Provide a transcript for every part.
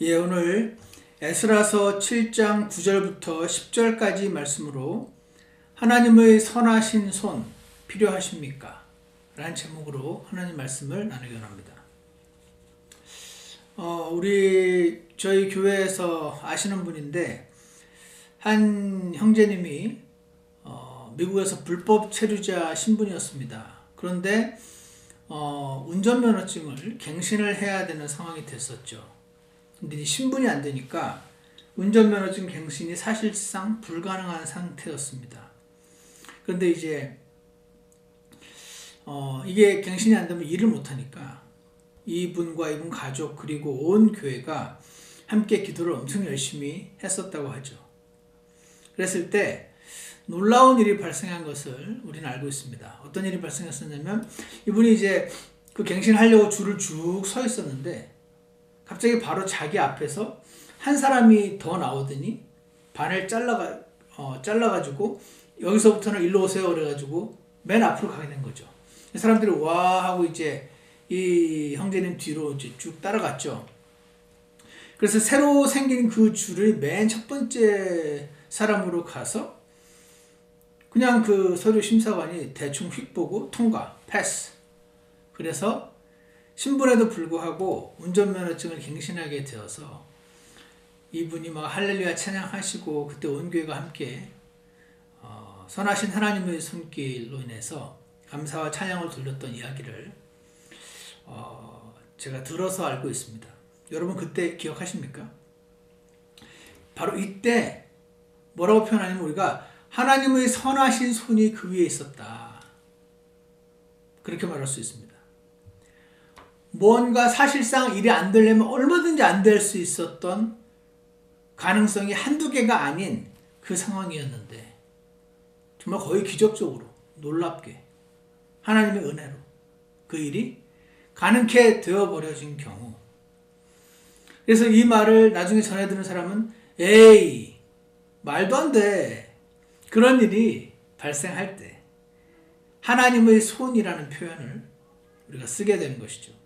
예, 오늘 에스라서 7장 9절부터 10절까지 말씀으로 하나님의 선하신 손 필요하십니까? 라는 제목으로 하나님 말씀을 나누기 원합니다. 저희 교회에서 아시는 분인데 한 형제님이 미국에서 불법 체류자 신분이었습니다. 그런데 운전면허증을 갱신을 해야 되는 상황이 됐었죠. 근데 신분이 안 되니까 운전면허증 갱신이 사실상 불가능한 상태였습니다. 그런데 이제 이게 갱신이 안 되면 일을 못 하니까 이분과 이분 가족 그리고 온 교회가 함께 기도를 엄청 열심히 했었다고 하죠. 그랬을 때 놀라운 일이 발생한 것을 우리는 알고 있습니다. 어떤 일이 발생했었냐면 이분이 이제 그 갱신하려고 줄을 쭉 서 있었는데 갑자기 바로 자기 앞에서 한 사람이 더 나오더니 반을 잘라가지고 여기서부터는 일로 오세요 그래가지고 맨 앞으로 가게 된 거죠. 사람들이 와 하고 이제 이 형제님 뒤로 이제 쭉 따라갔죠. 그래서 새로 생긴 그 줄을 맨 첫 번째 사람으로 가서 그냥 그 서류 심사관이 대충 휙 보고 통과, 패스. 그래서 신분에도 불구하고 운전면허증을 갱신하게 되어서 이분이 막 할렐루야 찬양하시고 그때 온 교회가 함께 선하신 하나님의 손길로 인해서 감사와 찬양을 돌렸던 이야기를 제가 들어서 알고 있습니다. 여러분 그때 기억하십니까? 바로 이때 뭐라고 표현하냐면 우리가 하나님의 선하신 손이 그 위에 있었다. 그렇게 말할 수 있습니다. 뭔가 사실상 일이 안 되려면 얼마든지 안 될 수 있었던 가능성이 한두 개가 아닌 그 상황이었는데 정말 거의 기적적으로 놀랍게 하나님의 은혜로 그 일이 가능케 되어버려진 경우, 그래서 이 말을 나중에 전해 들은 사람은 에이 말도 안 돼, 그런 일이 발생할 때 하나님의 손이라는 표현을 우리가 쓰게 되는 것이죠.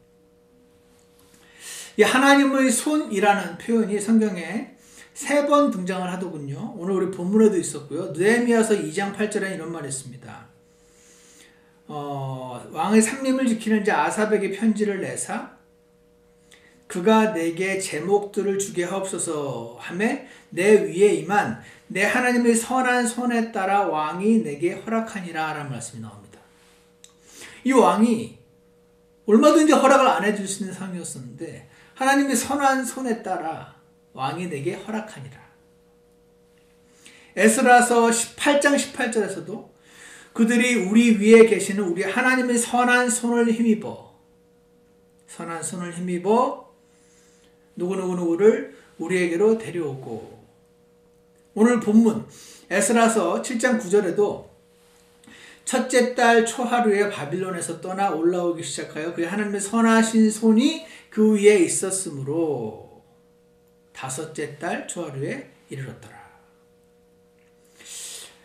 이 하나님의 손이라는 표현이 성경에 3번 등장을 하더군요. 오늘 우리 본문에도 있었고요. 느헤미야서 2장 8절에 이런 말이 있습니다. 왕의 상림을 지키는 자 아삽에게 편지를 내사 그가 내게 제목들을 주게 하옵소서 하매 내 위에 임한 내 하나님의 선한 손에 따라 왕이 내게 허락하니라 라는 말씀이 나옵니다. 이 왕이 얼마든지 허락을 안 해줄 수 있는 상황이었었는데 하나님의 선한 손에 따라 왕이 내게 허락하니라. 에스라서 18장 18절에서도 그들이 우리 위에 계시는 우리 하나님의 선한 손을 힘입어 누구를 우리에게로 데려오고, 오늘 본문 에스라서 7장 9절에도 첫째 달 초하루에 바빌론에서 떠나 올라오기 시작하여 그의 하나님의 선하신 손이 그 위에 있었으므로 다섯째 달 초하루에 이르렀더라.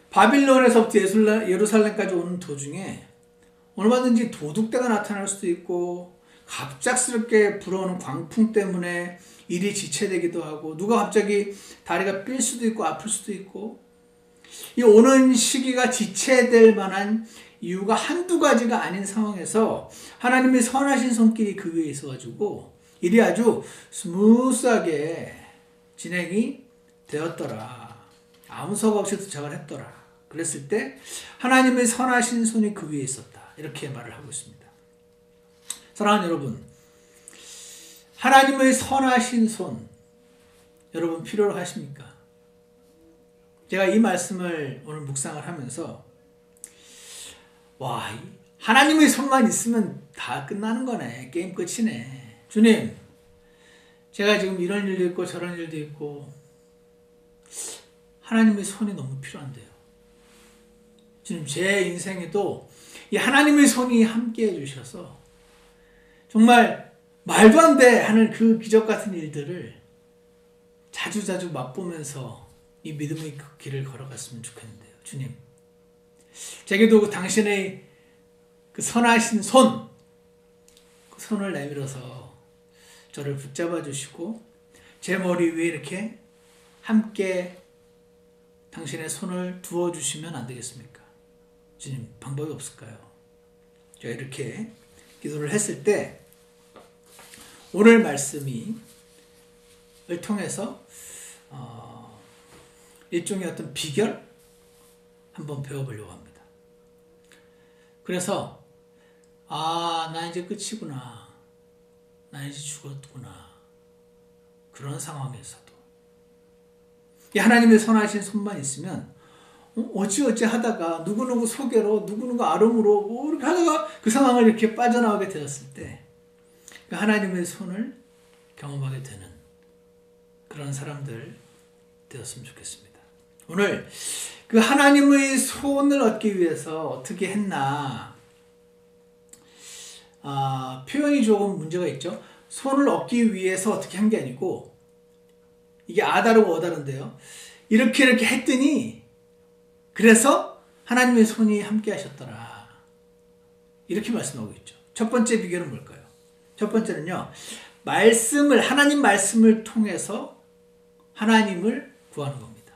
바빌론에서부터 예루살렘까지 오는 도중에 얼마든지 도둑대가 나타날 수도 있고 갑작스럽게 불어오는 광풍 때문에 일이 지체되기도 하고 누가 갑자기 다리가 삘 수도 있고 아플 수도 있고, 이 오는 시기가 지체될 만한 이유가 한두 가지가 아닌 상황에서 하나님의 선하신 손길이 그 위에 있어가지고 일이 아주 스무스하게 진행이 되었더라. 아무 석 없이 도착을 했더라. 그랬을 때 하나님의 선하신 손이 그 위에 있었다. 이렇게 말을 하고 있습니다. 사랑하는 여러분, 하나님의 선하신 손 여러분 필요로 하십니까? 제가 이 말씀을 오늘 묵상을 하면서 와, 하나님의 손만 있으면 다 끝나는 거네. 게임 끝이네. 주님, 제가 지금 이런 일도 있고 저런 일도 있고 하나님의 손이 너무 필요한데요. 주님, 제 인생에도 이 하나님의 손이 함께 해주셔서 정말 말도 안 돼 하는 그 기적 같은 일들을 자주자주 맛보면서 이 믿음의 길을 걸어갔으면 좋겠는데요. 주님, 제게도 당신의 그 선하신 손, 그 손을 내밀어서 저를 붙잡아 주시고 제 머리 위에 이렇게 함께 당신의 손을 두어주시면 안 되겠습니까? 주님, 방법이 없을까요? 제가 이렇게 기도를 했을 때 오늘 말씀을 통해서 일종의 어떤 비결 한번 배워보려고 합니다. 그래서 나 이제 끝이구나. 나 이제 죽었구나. 그런 상황에서도 이 하나님의 선하신 손만 있으면 어찌어찌 하다가 누구누구 소개로 누구누구 아름으로 뭐 이렇게 하다가 그 상황을 이렇게 빠져나오게 되었을 때 그 하나님의 손을 경험하게 되는 그런 사람들 되었으면 좋겠습니다. 오늘 그 하나님의 손을 얻기 위해서 어떻게 했나 표현이 조금 문제가 있죠. 손을 얻기 위해서 어떻게 한 게 아니고 이게 아다르고 어다른데요. 이렇게 했더니 그래서 하나님의 손이 함께 하셨더라. 이렇게 말씀하고 있죠. 첫 번째 비결은 뭘까요? 첫 번째는요. 하나님 말씀을 통해서 하나님을 구하는 겁니다.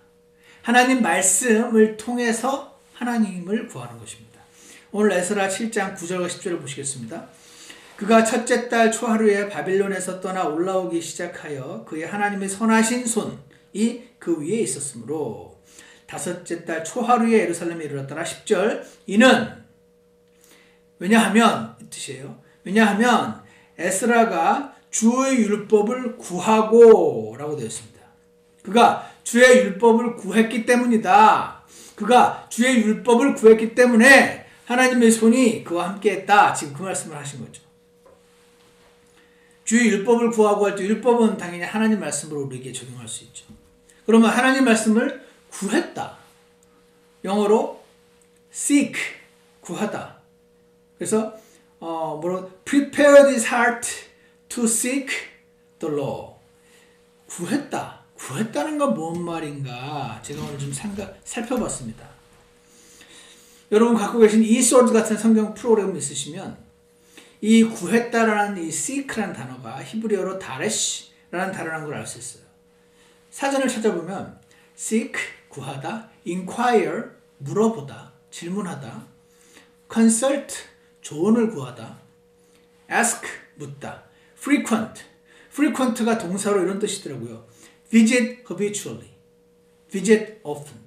하나님 말씀을 통해서 하나님을 구하는 것입니다. 오늘 에스라 7장 9절과 10절을 보시겠습니다. 그가 첫째 달 초하루에 바빌론에서 떠나 올라오기 시작하여 그의 하나님의 선하신 손이 그 위에 있었으므로 다섯째 달 초하루에 예루살렘에 이르렀더라. 10절 이는 왜냐하면 이 뜻이에요. 왜냐하면 에스라가 주의 율법을 구하고 라고 되어 있습니다. 그가 주의 율법을 구했기 때문이다. 그가 주의 율법을 구했기 때문에 하나님의 손이 그와 함께 했다. 지금 그 말씀을 하신 거죠. 주의 율법을 구하고 할 때 율법은 당연히 하나님 말씀으로 우리에게 적용할 수 있죠. 그러면 하나님 말씀을 구했다. 영어로 seek, 구하다. 그래서 prepare his heart to seek the law. 구했다. 구했다는 건 뭔 말인가? 제가 오늘 좀 살펴봤습니다. 여러분 갖고 계신 eSword 같은 성경 프로그램 있으시면 이 구했다라는 이 seek라는 단어가 히브리어로 다레시라는 단어라는 걸 알 수 있어요. 사전을 찾아보면 seek, 구하다, inquire, 물어보다, 질문하다, consult, 조언을 구하다, ask, 묻다, frequent가 동사로 이런 뜻이더라고요. visit habitually, visit often,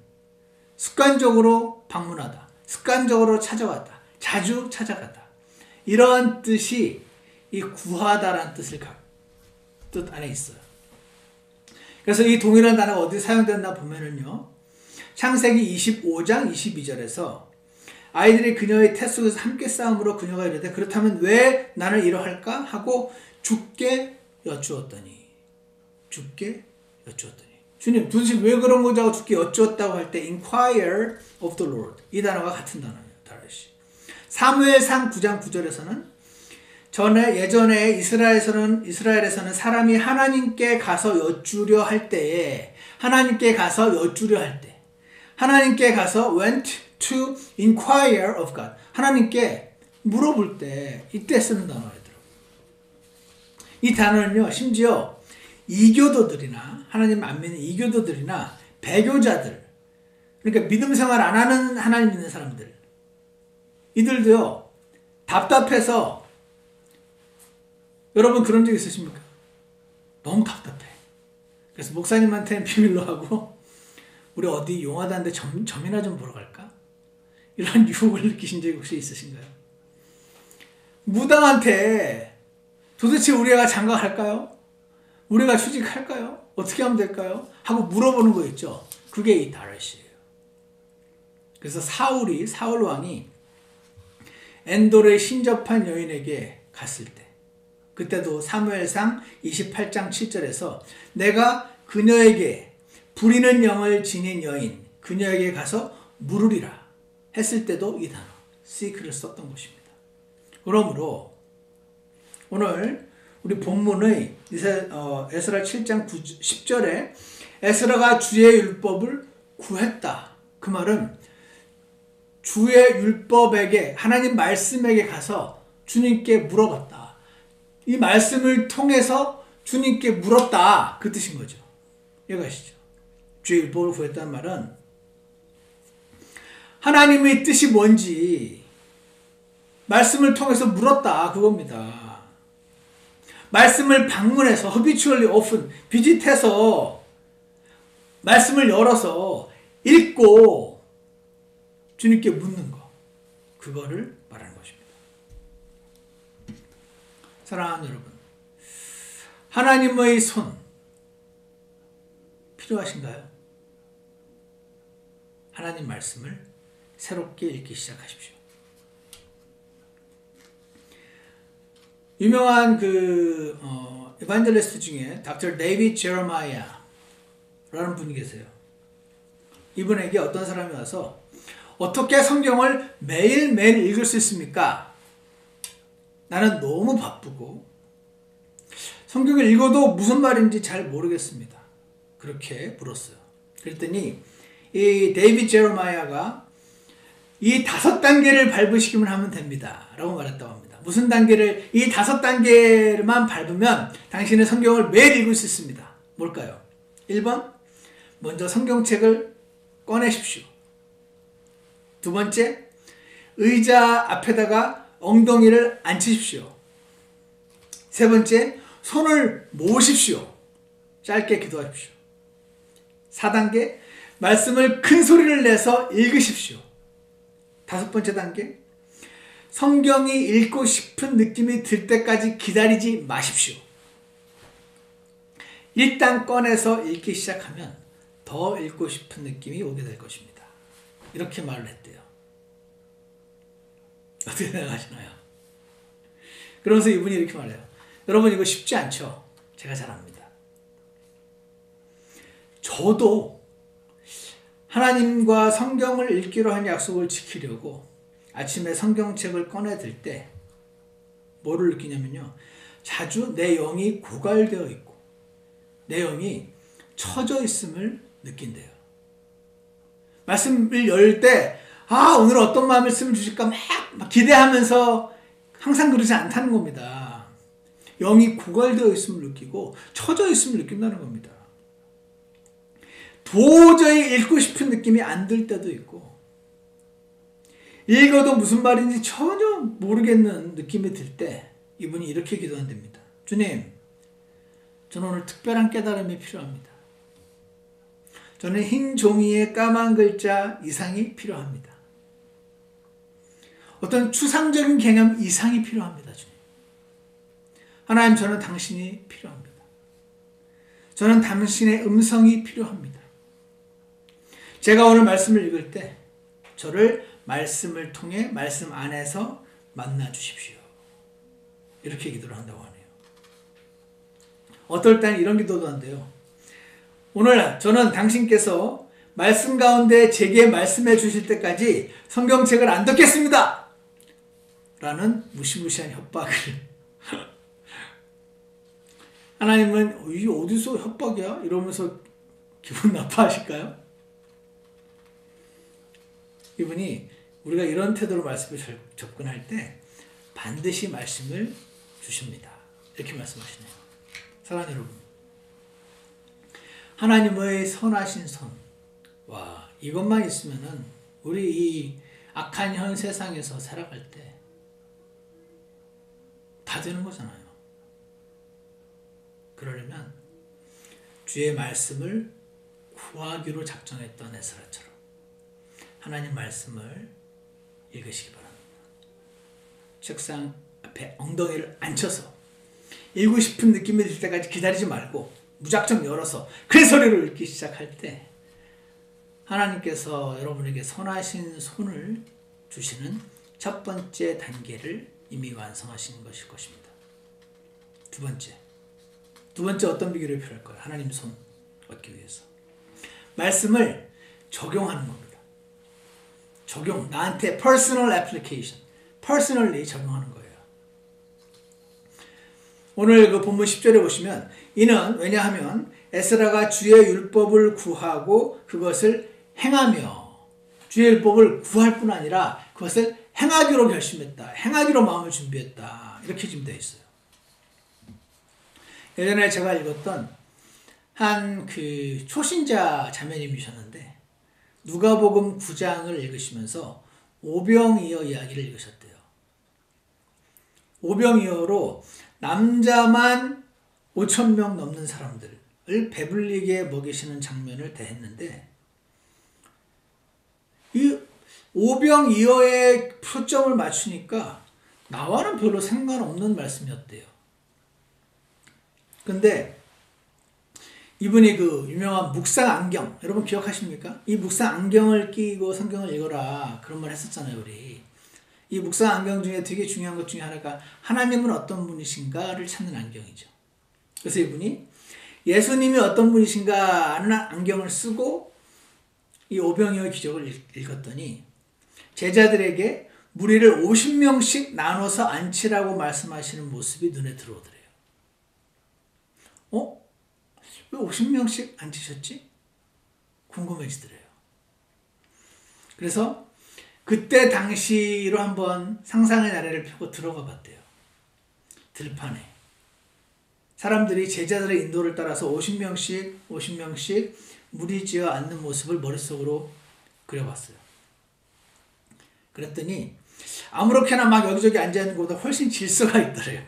습관적으로 방문하다, 습관적으로 찾아왔다, 자주 찾아가다. 이런 뜻이 이 구하다라는 뜻 안에 있어요. 그래서 이 동일한 단어가 어디 사용된다 보면은요. 창세기 25장 22절에서 아이들이 그녀의 태 속에서 함께 싸움으로 그녀가 이르되 그렇다면 왜 나는 이러할까 하고 주께 여쭈었더니 주님 도대체 왜 그런 거지 하고 주께 여쭈었다고 할 때 inquire of the Lord 이 단어가 같은 단어예요. 다르시. 사무엘상 9장 9절에서는 예전에 이스라엘에서는 사람이 하나님께 가서 여쭈려 할 때 하나님께 가서 went to inquire of God 하나님께 물어볼 때 이때 쓰는 단어더라고요. 이 단어는요 심지어 이교도들이나 하나님 안 믿는 이교도들이나 배교자들 그러니까 믿음 생활 안 하는 하나님 믿는 사람들 이들도요 답답해서 여러분 그런 적 있으십니까? 너무 답답해. 그래서 목사님한테는 비밀로 하고 우리 어디 용하다는데 점이나 좀 보러 갈까? 이런 유혹을 느끼신 적이 혹시 있으신가요? 무당한테 도대체 우리가 장가갈까요? 우리가 취직할까요? 어떻게 하면 될까요? 하고 물어보는 거 있죠. 그게 이 다렛이에요. 그래서 사울 왕이 엔돌에 신접한 여인에게 갔을 때 그때도 사무엘상 28장 7절에서 내가 그녀에게 부리는 영을 지닌 여인 그녀에게 가서 물으리라 했을 때도 이 단어 seek를 썼던 것입니다. 그러므로 오늘 우리 본문의 에스라 7장 10절에 에스라가 주의 율법을 구했다. 그 말은 주의 율법에게 하나님 말씀에게 가서 주님께 물어봤다. 이 말씀을 통해서 주님께 물었다 그 뜻인 거죠. 이해가시죠? 주의 율법을 구했다는 말은 하나님의 뜻이 뭔지 말씀을 통해서 물었다 그겁니다. 말씀을 방문해서 habitually often 비짓해서 말씀을 열어서 읽고 주님께 묻는 거 그거를 말하는 것입니다. 사랑하는 여러분, 하나님의 손 필요하신가요? 하나님 말씀을 새롭게 읽기 시작하십시오. 유명한 에반젤리스트 중에 닥터 데이비드 제레마이아라는 분이 계세요. 이분에게 어떤 사람이 와서 어떻게 성경을 매일매일 읽을 수 있습니까? 나는 너무 바쁘고 성경을 읽어도 무슨 말인지 잘 모르겠습니다. 그렇게 물었어요. 그랬더니 이 데이비드 제레마이아가 이 5단계를 밟으시기만 하면 됩니다. 라고 말했다고 합니다. 무슨 단계를, 이 5단계만 밟으면 당신의 성경을 매일 읽을 수 있습니다. 뭘까요? 1번, 먼저 성경책을 꺼내십시오. 두 번째, 의자 앞에다가 엉덩이를 앉히십시오. 세 번째, 손을 모으십시오. 짧게 기도하십시오. 4단계, 말씀을 큰 소리를 내서 읽으십시오. 5번째 단계, 성경이 읽고 싶은 느낌이 들 때까지 기다리지 마십시오. 일단 꺼내서 읽기 시작하면 더 읽고 싶은 느낌이 오게 될 것입니다. 이렇게 말을 했대요. 어떻게 생각하시나요? 그러면서 이분이 이렇게 말해요. 여러분 이거 쉽지 않죠? 제가 잘 압니다. 저도 하나님과 성경을 읽기로 한 약속을 지키려고 아침에 성경책을 꺼내들 때 뭐를 느끼냐면요. 자주 내 영이 고갈되어 있고 내 영이 처져 있음을 느낀대요. 말씀을 열 때 오늘 어떤 말씀을 주실까 막 기대하면서 항상 그러지 않다는 겁니다. 영이 고갈되어 있음을 느끼고 처져 있음을 느낀다는 겁니다. 도저히 읽고 싶은 느낌이 안 들 때도 있고 읽어도 무슨 말인지 전혀 모르겠는 느낌이 들 때 이분이 이렇게 기도한답니다. 주님, 저는 오늘 특별한 깨달음이 필요합니다. 저는 흰 종이에 까만 글자 이상이 필요합니다. 어떤 추상적인 개념 이상이 필요합니다. 주님. 하나님, 저는 당신이 필요합니다. 저는 당신의 음성이 필요합니다. 제가 오늘 말씀을 읽을 때 저를 말씀을 통해 말씀 안에서 만나 주십시오. 이렇게 기도를 한다고 하네요. 어떨 때는 이런 기도도 한대요. 오늘 저는 당신께서 말씀 가운데 제게 말씀해 주실 때까지 성경책을 안 덮겠습니다. 라는 무시무시한 협박을 하나님은 이게 어디서 협박이야? 이러면서 기분 나빠하실까요? 이분이 우리가 이런 태도로 말씀을 접근할 때 반드시 말씀을 주십니다. 이렇게 말씀하시네요. 사랑하는 여러분, 하나님의 선하신 손, 이것만 있으면은 우리 이 악한 현 세상에서 살아갈 때 다 되는 거잖아요. 그러려면 주의 말씀을 구하기로 작정했던 에스라처럼 하나님 말씀을 읽으시기 바랍니다. 책상 앞에 엉덩이를 앉혀서 읽고 싶은 느낌이 들 때까지 기다리지 말고 무작정 열어서 큰 소리로 읽기 시작할 때 하나님께서 여러분에게 선하신 손을 주시는 첫 번째 단계를 이미 완성하신 것일 것입니다. 두 번째 어떤 비결이 필요할까요? 하나님 손 얻기 위해서 말씀을 적용하는 겁니다. 적용, 나한테 personal application, personally 적용하는 거예요. 오늘 그 본문 10절에 보시면 이는 왜냐하면 에스라가 주의 율법을 구하고 그것을 행하며 주의 율법을 구할 뿐 아니라 그것을 행하기로 결심했다. 행하기로 마음을 준비했다. 이렇게 지금 되어 있어요. 예전에 제가 읽었던 한 그 초신자 자매님이셨는데 누가복음 9장을 읽으시면서 오병이어 이야기를 읽으셨대요. 오병이어로 남자만 5,000명 넘는 사람들을 배불리게 먹이시는 장면을 대했는데 이 오병이어에 초점을 맞추니까 나와는 별로 상관없는 말씀이었대요. 근데 이분이 그 유명한 묵상 안경, 여러분 기억하십니까? 이 묵상 안경을 끼고 성경을 읽어라 그런 말 했었잖아요, 우리. 이 묵상 안경 중에 되게 중요한 것 중에 하나가 하나님은 어떤 분이신가를 찾는 안경이죠. 그래서 이분이 예수님이 어떤 분이신가 하는 안경을 쓰고 이 오병이어의 기적을 읽었더니 제자들에게 무리를 50명씩 나눠서 앉히라고 말씀하시는 모습이 눈에 들어오더래요. 왜 50명씩 앉히셨지? 궁금해지더래요. 그래서 그때 당시로 한번 상상의 나래를 펴고 들어가 봤대요. 들판에. 사람들이 제자들의 인도를 따라서 50명씩 무리지어 앉는 모습을 머릿속으로 그려봤어요. 그랬더니 아무렇게나 막 여기저기 앉아있는 것보다 훨씬 질서가 있더래요.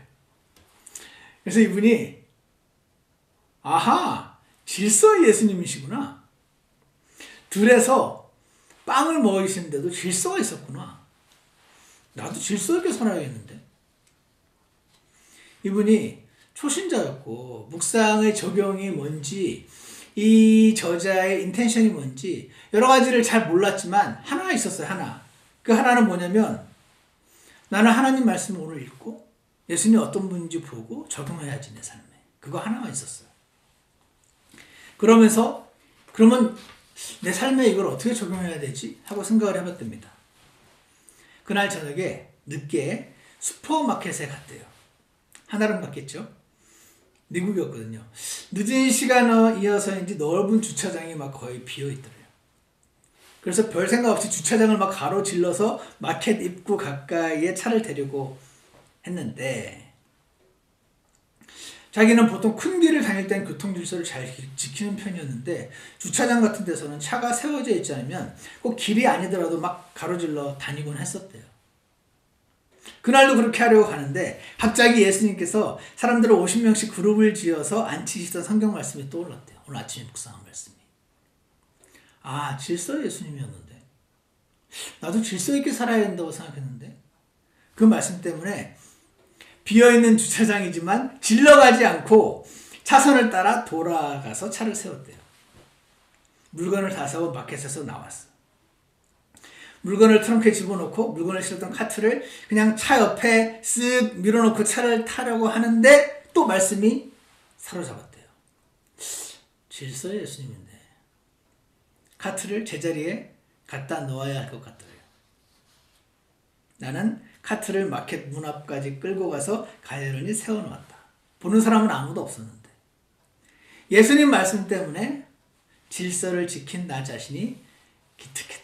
그래서 이분이 아하, 질서의 예수님이시구나. 들에서 빵을 먹이시는데도 질서가 있었구나. 나도 질서 있게 살아야겠는데. 이분이 초신자였고 묵상의 적용이 뭔지 이 저자의 인텐션이 뭔지 여러 가지를 잘 몰랐지만 하나가 있었어요. 하나. 그 하나는 뭐냐면 나는 하나님 말씀을 오늘 읽고 예수님이 어떤 분인지 보고 적용해야지 내 삶에. 그거 하나가 있었어요. 그러면 내 삶에 이걸 어떻게 적용해야 되지? 하고 생각을 해봤답니다. 그날 저녁에 늦게 슈퍼마켓에 갔대요. 한아름 갔겠죠? 미국이었거든요. 늦은 시간에 이어서인지 넓은 주차장이 막 거의 비어있더래요. 그래서 별 생각 없이 주차장을 막 가로질러서 마켓 입구 가까이에 차를 대려고 했는데 자기는 보통 큰 길을 다닐 땐 교통 질서를 잘 지키는 편이었는데 주차장 같은 데서는 차가 세워져 있지 않으면 꼭 길이 아니더라도 막 가로질러 다니곤 했었대요. 그날도 그렇게 하려고 가는데 갑자기 예수님께서 사람들을 50명씩 그룹을 지어서 앉히시던 성경 말씀이 떠올랐대요. 오늘 아침에 묵상한 말씀이. 아, 질서 예수님이었는데 나도 질서 있게 살아야 된다고 생각했는데 그 말씀 때문에 비어있는 주차장이지만 질러가지 않고 차선을 따라 돌아가서 차를 세웠대요. 물건을 다 사고 마켓에서 나왔어. 물건을 트렁크에 집어넣고 물건을 실었던 카트를 그냥 차 옆에 쓱 밀어놓고 차를 타려고 하는데 또 말씀이 사로잡았대요. 질서의 예수님인데 카트를 제자리에 갖다 놓아야 할 것 같더래요. 나는 카트를 마켓 문 앞까지 끌고 가서 가열히 세워놓았다. 보는 사람은 아무도 없었는데 예수님 말씀 때문에 질서를 지킨 나 자신이 기특했다.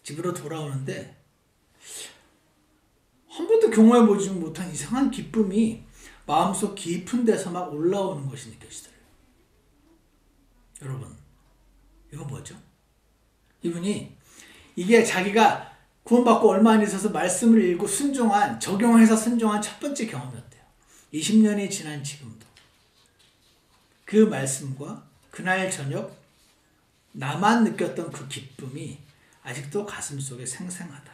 집으로 돌아오는데 한 번도 경험해보지 못한 이상한 기쁨이 마음속 깊은 데서 막 올라오는 것이 느껴지더래요. 여러분, 이건 뭐죠? 이분이 이게 자기가 구원받고 얼마 안 있어서 말씀을 읽고 적용해서 순종한 첫 번째 경험이었대요. 20년이 지난 지금도. 그 말씀과 그날 저녁 나만 느꼈던 그 기쁨이 아직도 가슴속에 생생하다.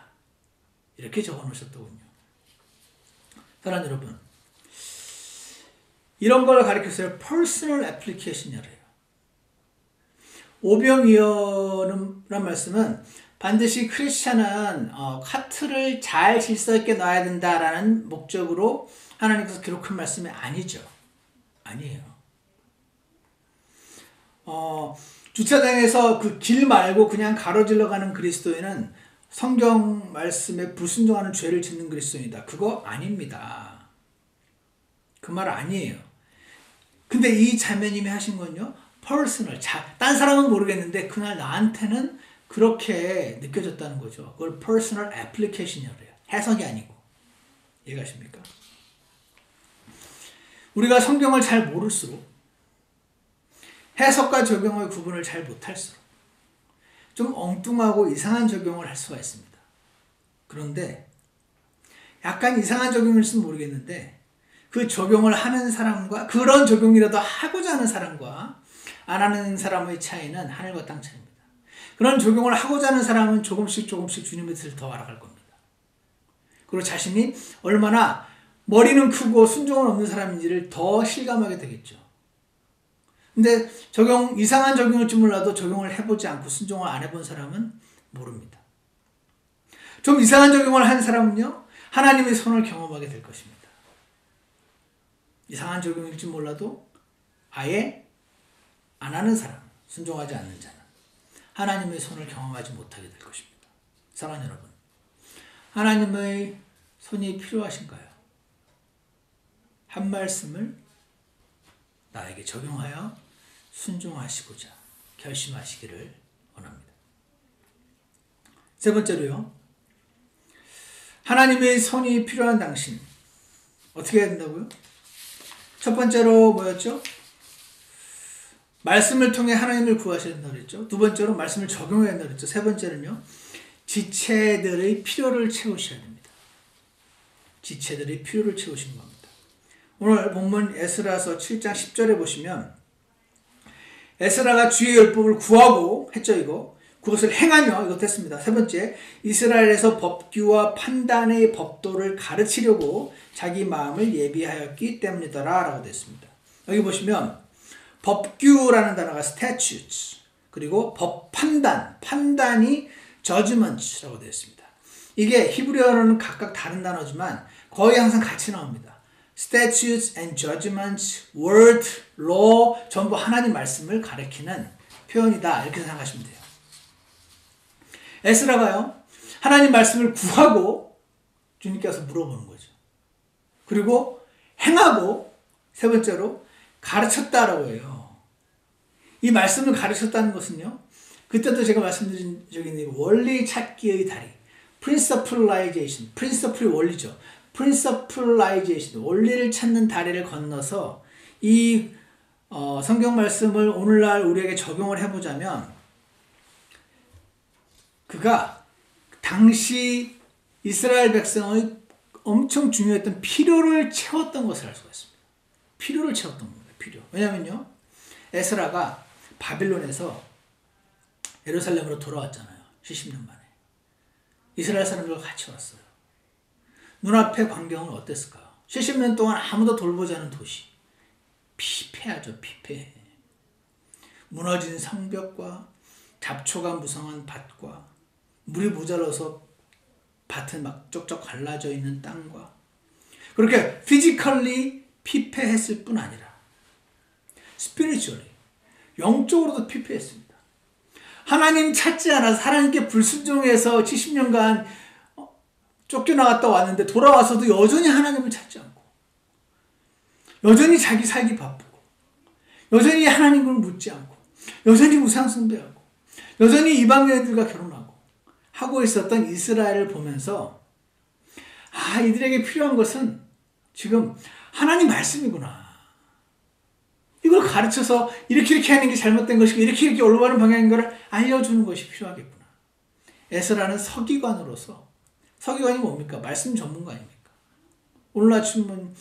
이렇게 적어 놓으셨더군요. 사랑하는 여러분, 이런 걸 가리켜서 퍼스널 애플리케이션이래요. 오병이어란 말씀은 반드시 크리스찬은 카트를 잘 질서 있게 놔야 된다라는 목적으로 하나님께서 기록한 말씀이 아니죠. 아니에요. 주차장에서 그 길 말고 그냥 가로질러 가는 그리스도인은 성경 말씀에 불순종하는 죄를 짓는 그리스도인이다. 그거 아닙니다. 그 말 아니에요. 근데 이 자매님이 하신 건요, 퍼스널, 딴 사람은 모르겠는데 그날 나한테는 그렇게 느껴졌다는 거죠. 그걸 퍼스널 애플리케이션이라고 해요. 해석이 아니고. 이해가십니까? 우리가 성경을 잘 모를수록 해석과 적용의 구분을 잘 못할수록 좀 엉뚱하고 이상한 적용을 할 수가 있습니다. 그런데 약간 이상한 적용일지는 모르겠는데 그 적용을 하는 사람과 그런 적용이라도 하고자 하는 사람과 안 하는 사람의 차이는 하늘과 땅 차이입니다. 그런 적용을 하고자 하는 사람은 조금씩 주님의 뜻을 더 알아갈 겁니다. 그리고 자신이 얼마나 머리는 크고 순종은 없는 사람인지를 더 실감하게 되겠죠. 근데 이상한 적용일지 몰라도 적용을 해보지 않고 순종을 안 해본 사람은 모릅니다. 좀 이상한 적용을 한 사람은요, 하나님의 손을 경험하게 될 것입니다. 이상한 적용일지 몰라도 아예 안 하는 사람, 순종하지 않는 자는 하나님의 손을 경험하지 못하게 될 것입니다. 사랑하는 여러분, 하나님의 손이 필요하신가요? 한 말씀을 나에게 적용하여 순종하시고자 결심하시기를 원합니다. 세 번째로요, 하나님의 손이 필요한 당신 어떻게 해야 된다고요? 첫 번째로 뭐였죠? 말씀을 통해 하나님을 구하셔야 된다고 그랬죠. 두 번째로 말씀을 적용해야 된다고 그랬죠. 세 번째는요, 지체들의 필요를 채우셔야 됩니다. 지체들의 필요를 채우신 겁니다. 오늘 본문 에스라서 7장 10절에 보시면 에스라가 주의 율법을 구하고 했죠. 이거 그것을 행하며 이것 했습니다. 세 번째, 이스라엘에서 법규와 판단의 법도를 가르치려고 자기 마음을 예비하였기 때문이더라 라고 됐습니다. 여기 보시면 법규라는 단어가 statutes, 그리고 법 판단이 judgments라고 되어 있습니다. 이게 히브리어로는 각각 다른 단어지만 거의 항상 같이 나옵니다. statutes and judgments, word, law 전부 하나님 말씀을 가리키는 표현이다 이렇게 생각하시면 돼요. 에스라가요, 하나님 말씀을 구하고 주님께서 물어보는 거죠. 그리고 행하고 세 번째로 가르쳤다라고 해요. 이 말씀을 가르쳤다는 것은요, 그때도 제가 말씀드린 적이 있는 원리 찾기의 다리, principalization, principle이 원리죠. principalization, 원리를 찾는 다리를 건너서 이 성경 말씀을 오늘날 우리에게 적용을 해보자면 그가 당시 이스라엘 백성의 엄청 중요했던 필요를 채웠던 것을 알 수가 있습니다. 필요를 채웠던 겁니다. 필요. 왜냐면요, 에스라가 바빌론에서 예루살렘으로 돌아왔잖아요. 70년 만에. 이스라엘 사람들과 같이 왔어요. 눈앞의 광경은 어땠을까요? 70년 동안 아무도 돌보지 않은 도시. 피폐하죠. 피폐해. 무너진 성벽과 잡초가 무성한 밭과 물이 모자라서 밭은 막 쪽쪽 갈라져 있는 땅과 그렇게 피지컬리 피폐했을 뿐 아니라 스피리추얼리 영적으로도 피폐했습니다. 하나님 찾지 않아서 하나님께 불순종해서 70년간 쫓겨나갔다 왔는데 돌아와서도 여전히 하나님을 찾지 않고 여전히 자기 살기 바쁘고 여전히 하나님을 묻지 않고 여전히 우상 숭배하고 여전히 이방 여인들과 결혼하고 하고 있었던 이스라엘을 보면서 이들에게 필요한 것은 지금 하나님 말씀이구나. 이걸 가르쳐서 이렇게 하는 게 잘못된 것이고 이렇게 올바른 방향인 걸 알려주는 것이 필요하겠구나. 에스라는 서기관으로서, 서기관이 뭡니까? 말씀 전문가 아닙니까? 오늘날 치면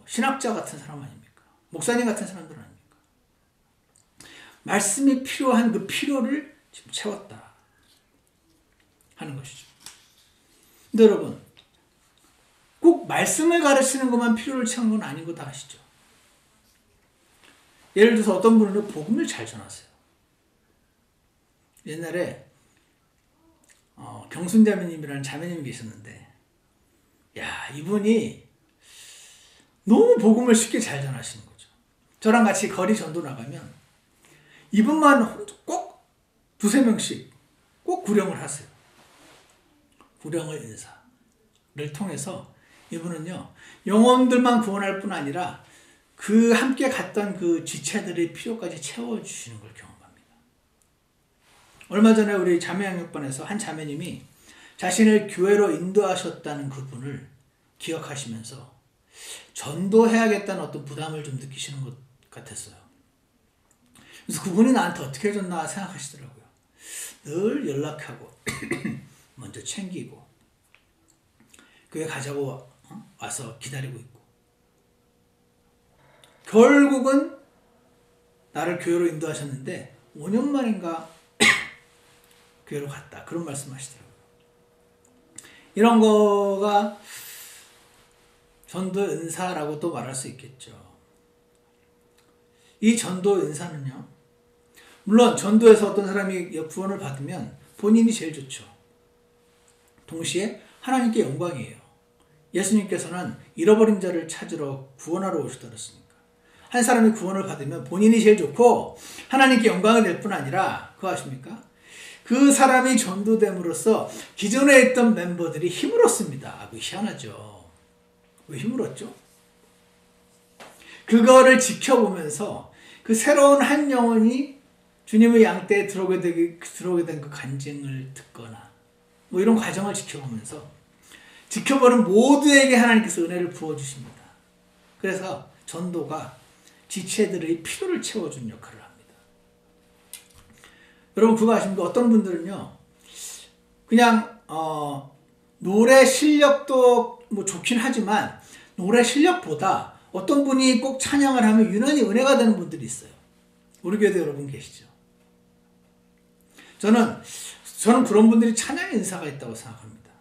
신학자 같은 사람 아닙니까? 목사님 같은 사람들 아닙니까? 말씀이 필요한 그 필요를 지금 채웠다 하는 것이죠. 근데 여러분, 꼭 말씀을 가르치는 것만 필요를 채운 건 아닌 거 다 아시죠? 예를 들어서 어떤 분은 복음을 잘 전하세요. 옛날에 경순 자매님이라는 자매님이 계셨는데, 이분이 너무 복음을 쉽게 잘 전하시는 거죠. 저랑 같이 거리 전도 나가면 이분만 꼭 두세 명씩 꼭 구령을 하세요. 구령을 인사를 통해서 이분은요, 영혼들만 구원할 뿐 아니라 그 함께 갔던 그 지체들의 필요까지 채워주시는 걸 경험합니다. 얼마 전에 우리 자매양육반에서 한 자매님이 자신을 교회로 인도하셨다는 그분을 기억하시면서 전도해야겠다는 어떤 부담을 좀 느끼시는 것 같았어요. 그래서 그분이 나한테 어떻게 해줬나 생각하시더라고요. 늘 연락하고 먼저 챙기고 교회 가자고 와서 기다리고 있고 결국은 나를 교회로 인도하셨는데 5년 만인가 교회로 갔다. 그런 말씀하시더라고요. 이런 거가 전도 은사라고도 말할 수 있겠죠. 이 전도 은사는요. 물론 전도에서 어떤 사람이 구원을 받으면 본인이 제일 좋죠. 동시에 하나님께 영광이에요. 예수님께서는 잃어버린 자를 찾으러 구원하러 오셨다 그랬으니까. 한 사람이 구원을 받으면 본인이 제일 좋고 하나님께 영광이 될 뿐 아니라 그거 아십니까? 그 사람이 전도됨으로써 기존에 있던 멤버들이 힘을 얻습니다. 희한하죠. 왜 힘을 얻죠? 그거를 지켜보면서 그 새로운 한 영혼이 주님의 양떼에 들어오게 된 그 간증을 듣거나 뭐 이런 과정을 지켜보면서 지켜보는 모두에게 하나님께서 은혜를 부어주십니다. 그래서 전도가 지체들의 필요를 채워준 역할을 합니다. 여러분 그거 아십니까? 어떤 분들은요 그냥 노래 실력도 뭐 좋긴 하지만 노래 실력보다 어떤 분이 꼭 찬양을 하면 유난히 은혜가 되는 분들이 있어요. 우리 교회도 여러분 계시죠? 저는 그런 분들이 찬양의 은사가 있다고 생각합니다.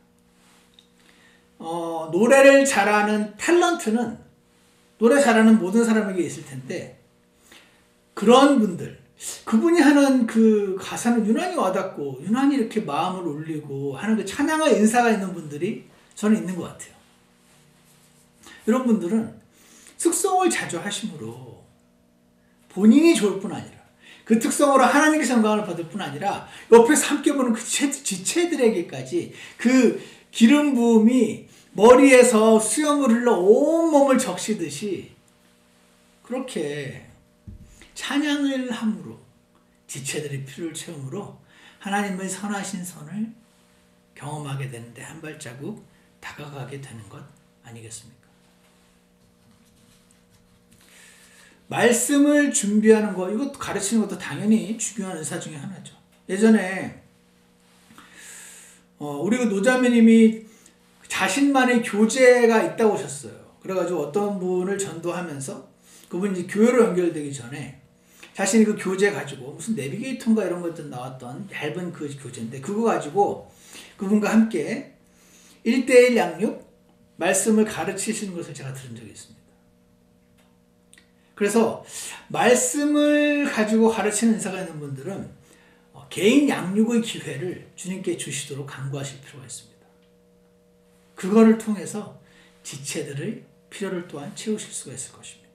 노래를 잘하는 탤런트는 노래 잘하는 모든 사람에게 있을 텐데 그런 분들, 그분이 하는 그 가사는 유난히 와닿고 유난히 이렇게 마음을 울리고 하는 그 찬양의 은사가 있는 분들이 저는 있는 것 같아요. 이런 분들은 특성을 자주 하심으로 본인이 좋을 뿐 아니라 그 특성으로 하나님께서 영광을 받을 뿐 아니라 옆에서 함께 보는 그 지체들에게까지 그 기름 부음이 머리에서 수염을 흘러 온몸을 적시듯이 그렇게 찬양을 함으로 지체들의 필요를 채우므로 하나님의 선하신 선을 경험하게 되는데 한 발자국 다가가게 되는 것 아니겠습니까? 말씀을 준비하는 거, 이것도 가르치는 것도 당연히 중요한 은사 중에 하나죠. 예전에 우리 그 노자매님이 자신만의 교재가 있다고 하셨어요. 그래가지고 어떤 분을 전도하면서 그분이 교회로 연결되기 전에 자신이 그 교재 가지고 무슨 내비게이터인가 이런 것들 나왔던 얇은 그 교재인데 그거 가지고 그분과 함께 1:1 양육 말씀을 가르치시는 것을 제가 들은 적이 있습니다. 그래서 말씀을 가지고 가르치는 은사가 있는 분들은 개인 양육의 기회를 주님께 주시도록 간구하실 필요가 있습니다. 그거를 통해서 지체들의 필요를 또한 채우실 수가 있을 것입니다.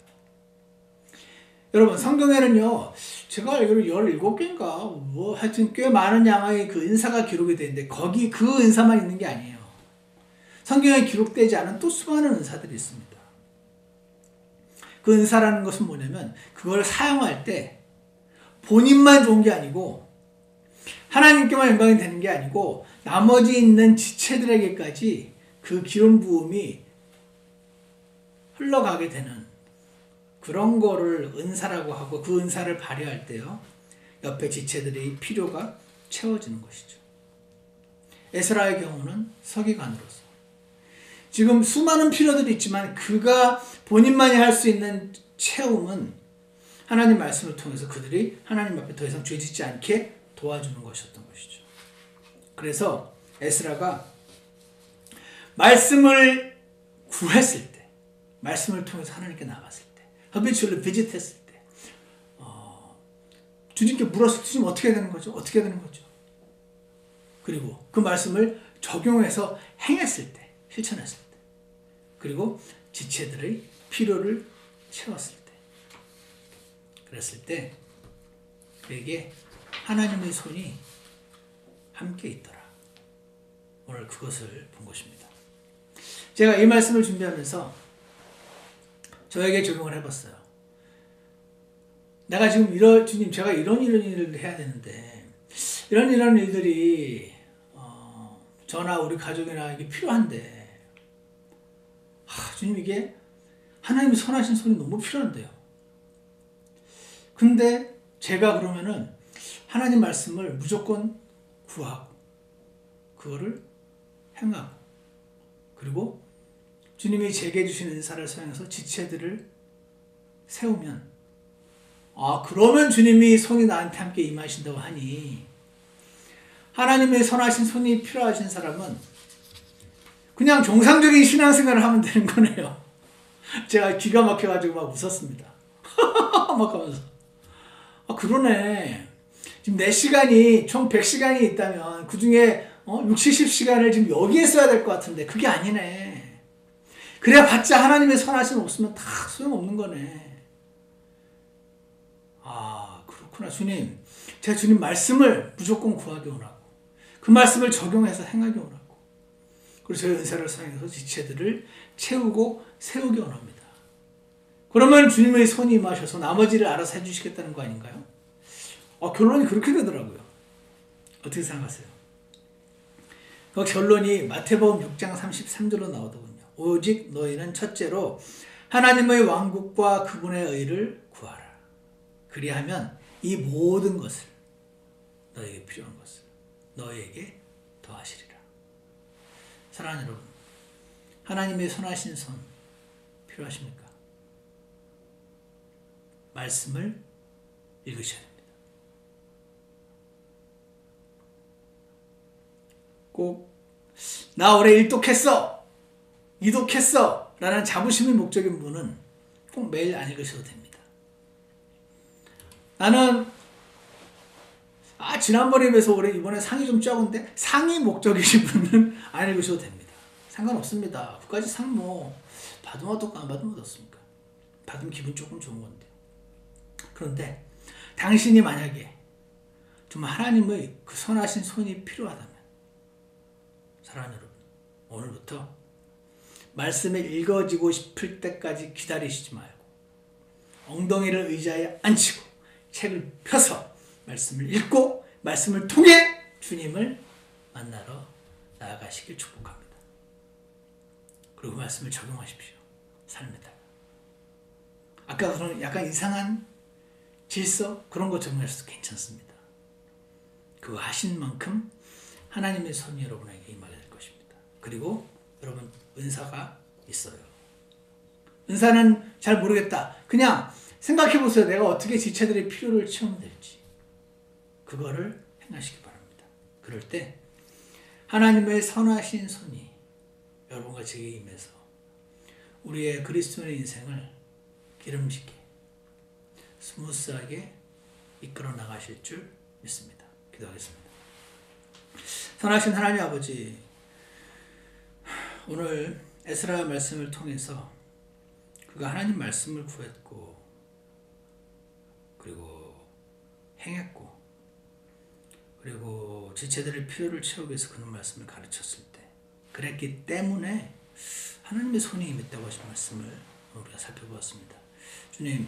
여러분 성경에는요 제가 알기로 17개인가 뭐 하여튼 꽤 많은 양의 그 은사가 기록이 되어 있는데 거기 그 은사만 있는 게 아니에요. 성경에 기록되지 않은 또 수많은 은사들이 있습니다. 그 은사라는 것은 뭐냐면 그걸 사용할 때 본인만 좋은 게 아니고 하나님께만 영광이 되는 게 아니고 나머지 있는 지체들에게까지 그 기름 부음이 흘러가게 되는 그런 거를 은사라고 하고 그 은사를 발휘할 때요 옆에 지체들의 필요가 채워지는 것이죠. 에스라의 경우는 서기관으로서 지금 수많은 필요들이 있지만 그가 본인만이 할 수 있는 채움은 하나님 말씀을 통해서 그들이 하나님 앞에 더 이상 죄짓지 않게 도와주는 것이었던 것이죠. 그래서 에스라가 말씀을 구했을 때, 말씀을 통해서 하나님께 나갔을 때, 허비추얼로 비짓했을 때, 주님께 물었을 때 주님 어떻게 되는 거죠? 어떻게 되는 거죠? 그리고 그 말씀을 적용해서 행했을 때, 실천했을 때, 그리고 지체들의 필요를 채웠을 때, 그랬을 때 그에게 하나님의 손이 함께 있더라. 오늘 그것을 본 것입니다. 제가 이 말씀을 준비하면서 저에게 적용을 해봤어요. 내가 지금 주님 제가 이런 일을 해야 되는데 이런 일들이 저나 우리 가족이나 이게 필요한데 주님 이게 하나님의 선하신 손이 너무 필요한데요. 근데 제가 그러면은 하나님 말씀을 무조건 구하고 그거를 행하고 그리고 주님이 제게 주신 은사를 사용해서 지체들을 세우면 그러면 주님이 손이 나한테 함께 임하신다고 하니 하나님의 선하신 손이 필요하신 사람은 그냥 정상적인 신앙생활을 하면 되는 거네요. 제가 기가 막혀가지고 막 웃었습니다. 막 하면서 그러네. 지금 내 시간이 총 100시간이 있다면 그 중에 60, 70시간을 지금 여기에 써야 될 것 같은데 그게 아니네. 그래야 봤자 하나님의 선하심 없으면 다 소용없는 거네. 그렇구나. 주님, 제가 주님 말씀을 무조건 구하기 원하고 그 말씀을 적용해서 행하기 원하고 그리고 저의 은사를 사용해서 지체들을 채우고 세우기 원합니다. 그러면 주님의 손이 임하셔서 나머지를 알아서 해주시겠다는 거 아닌가요? 결론이 그렇게 되더라고요. 어떻게 생각하세요? 그 결론이 마태복음 6장 33절로 나오더군요. 오직 너희는 첫째로 하나님의 왕국과 그분의 의를 구하라. 그리하면 이 모든 것을 너희에게 필요한 것을 너희에게 더하시리라. 사랑하는 여러분, 하나님의 선하신 손 필요하십니까? 말씀을 읽으셔야 됩니다. 꼭 나 올해 1독했어 2독했어 라는 자부심이 목적인 분은 꼭 매일 안 읽으셔도 됩니다. 나는 지난번에 비해서 올해 이번에 상이 좀 적은데 상이 목적이신 분은 안 읽으셔도 됩니다. 상관없습니다. 그까지 상 받으면 어떻고 안 받으면 어떻습니까? 받으면 기분 조금 좋은 건데요. 그런데 당신이 만약에 정말 하나님의 그 선하신 손이 필요하다면 사랑하는 여러분, 오늘부터 말씀이 읽어지고 싶을 때까지 기다리시지 말고 엉덩이를 의자에 앉히고 책을 펴서 말씀을 읽고 말씀을 통해 주님을 만나러 나아가시길 축복합니다. 그리고 말씀을 적용하십시오. 삶에다가. 아까 그런 약간 이상한 질서 그런 거 적용하셔도 괜찮습니다. 그거 하신 만큼 하나님의 손이 여러분에게 임하게 될 것입니다. 그리고 여러분 은사가 있어요. 은사는 잘 모르겠다. 그냥 생각해 보세요. 내가 어떻게 지체들의 필요를 채우면 될지. 그거를 행하시기 바랍니다. 그럴 때 하나님의 선하신 손이 여러분과 제게 임해서 우리의 그리스도인의 인생을 기름지게 스무스하게 이끌어 나가실 줄 믿습니다. 기도하겠습니다. 선하신 하나님 아버지, 오늘 에스라 말씀을 통해서 그가 하나님 말씀을 구했고 그리고 행했고 그리고 지체들의 필요를 채우기 위해서 그런 말씀을 가르쳤을 때 그랬기 때문에 하나님의 손이 임했다고 하신 말씀을 우리가 살펴보았습니다. 주님,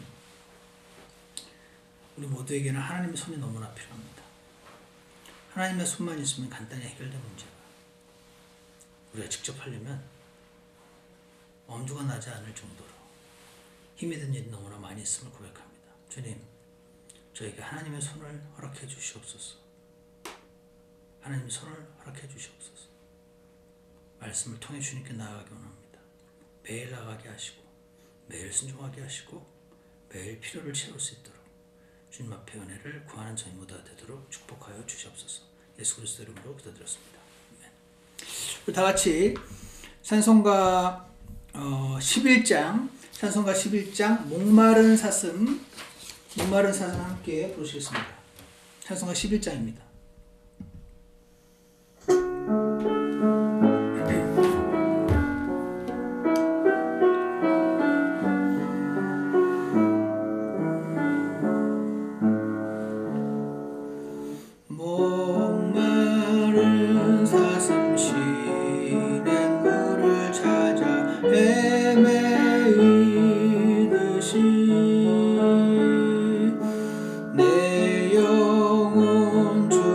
우리 모두에게는 하나님의 손이 너무나 필요합니다. 하나님의 손만 있으면 간단히 해결된 문제가 우리가 직접 하려면 엄두가 나지 않을 정도로 힘이 든 일이 너무나 많이 있음을 고백합니다. 주님, 저에게 하나님의 손을 허락해 주시옵소서. 하나님의 손을 허락해 주시옵소서. 말씀을 통해 주님께 나아가기 원합니다. 매일 나가게 하시고 매일 순종하게 하시고 매일 필요를 채울 수 있도록 주님 앞에 은혜를 구하는 저희 모두가 되도록 축복하여 주시옵소서. 예수 그리스도 이름으로 기도드렸습니다. 아멘. 다 같이 찬송가 11장 찬송가 11장 목마른 사슴 함께 부르시겠습니다. 찬송가 11장입니다. 내 영혼 주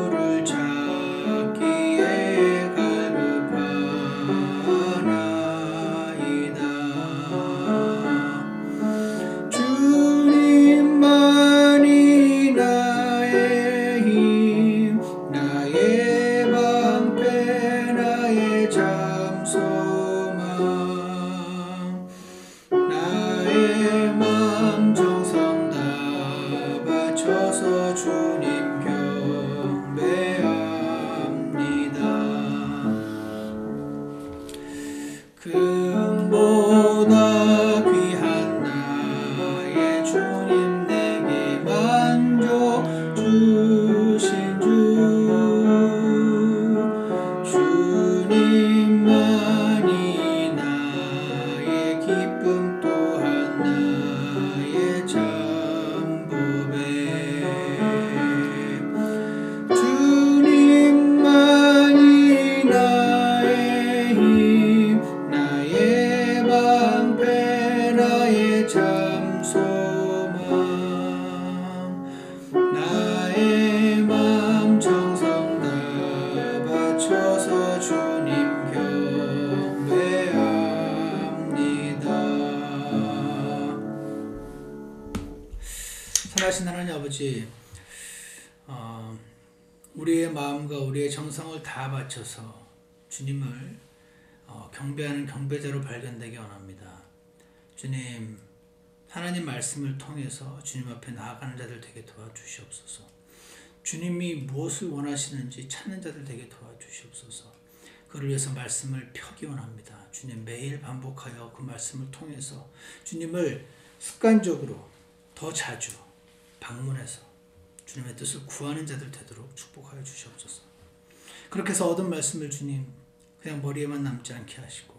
선하신 하나님 아버지, 우리의 마음과 우리의 정성을 다 바쳐서 주님을 경배하는 경배자로 발견되기 원합니다. 주님, 하나님 말씀을 통해서 주님 앞에 나아가는 자들 되게 도와주시옵소서. 주님이 무엇을 원하시는지 찾는 자들 되게 도와주시옵소서. 그를 위해서 말씀을 펴기 원합니다. 주님, 매일 반복하여 그 말씀을 통해서 주님을 습관적으로 더 자주 방문해서 주님의 뜻을 구하는 자들 되도록 축복하여 주시옵소서. 그렇게 해서 얻은 말씀을 주님 그냥 머리에만 남지 않게 하시고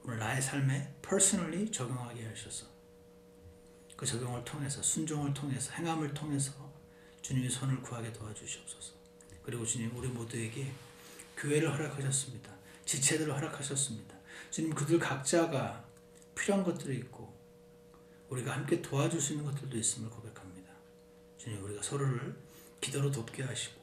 오늘 나의 삶에 퍼스널리 적용하게 하셔서 그 적용을 통해서 순종을 통해서 행함을 통해서 주님의 손을 구하게 도와주시옵소서. 그리고 주님, 우리 모두에게 교회를 허락하셨습니다. 지체들을 허락하셨습니다. 주님, 그들 각자가 필요한 것들이 있고 우리가 함께 도와줄 수 있는 것들도 있음을 고백합니다. 주님, 우리가 서로를 기도로 돕게 하시고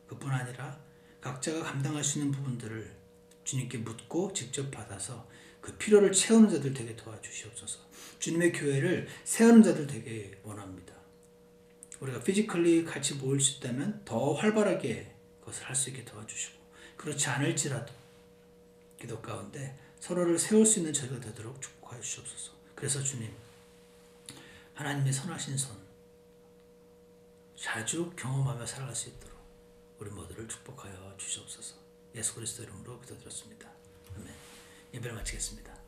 그뿐 아니라 각자가 감당할 수 있는 부분들을 주님께 묻고 직접 받아서 그 필요를 채우는 자들 되게 도와주시옵소서. 주님의 교회를 세우는 자들 되게 원합니다. 우리가 피지컬리 같이 모일 수 있다면 더 활발하게 그것을 할 수 있게 도와주시고, 그렇지 않을지라도 기도 가운데 서로를 세울 수 있는 저희가 되도록 축복하여 주시옵소서. 그래서 주님, 하나님의 선하신 손 자주 경험하며 살아갈 수 있도록 우리 모두를 축복하여 주시옵소서. 예수 그리스도 이름으로 기도드렸습니다. 아멘. 예배를 마치겠습니다.